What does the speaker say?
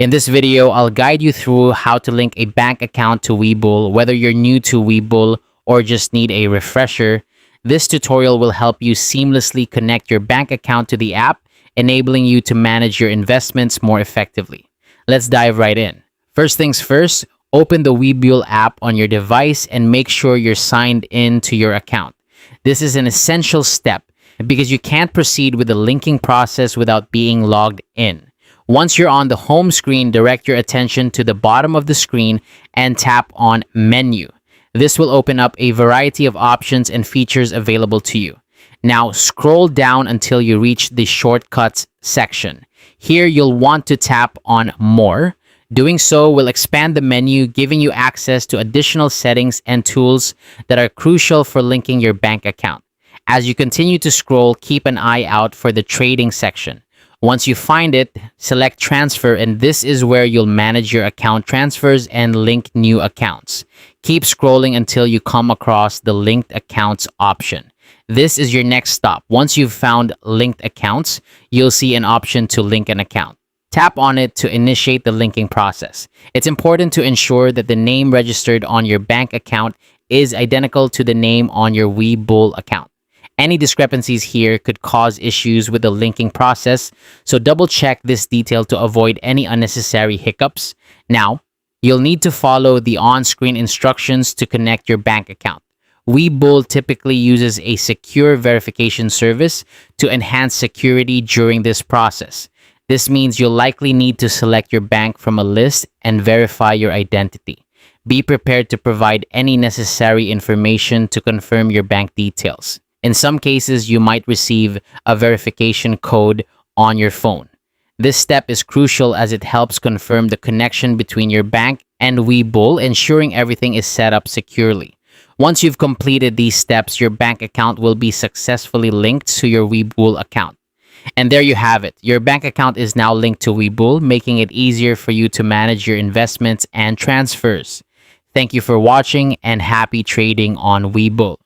In this video, I'll guide you through how to link a bank account to Webull, whether you're new to Webull or just need a refresher. This tutorial will help you seamlessly connect your bank account to the app, enabling you to manage your investments more effectively. Let's dive right in. First things first, open the Webull app on your device and make sure you're signed in to your account. This is an essential step because you can't proceed with the linking process without being logged in. Once you're on the home screen, direct your attention to the bottom of the screen and tap on Menu. This will open up a variety of options and features available to you. Now, scroll down until you reach the Shortcuts section. Here, you'll want to tap on More. Doing so will expand the menu, giving you access to additional settings and tools that are crucial for linking your bank account. As you continue to scroll, keep an eye out for the Trading section. Once you find it, select Transfer, and this is where you'll manage your account transfers and link new accounts. Keep scrolling until you come across the Linked Accounts option. This is your next stop. Once you've found linked accounts, you'll see an option to link an account. Tap on it to initiate the linking process. It's important to ensure that the name registered on your bank account is identical to the name on your Webull account. Any discrepancies here could cause issues with the linking process, so double check this detail to avoid any unnecessary hiccups. Now, you'll need to follow the on-screen instructions to connect your bank account. Webull typically uses a secure verification service to enhance security during this process. This means you'll likely need to select your bank from a list and verify your identity. Be prepared to provide any necessary information to confirm your bank details. In some cases, you might receive a verification code on your phone. This step is crucial as it helps confirm the connection between your bank and Webull, ensuring everything is set up securely. Once you've completed these steps, your bank account will be successfully linked to your Webull account. And there you have it. Your bank account is now linked to Webull, making it easier for you to manage your investments and transfers. Thank you for watching and happy trading on Webull.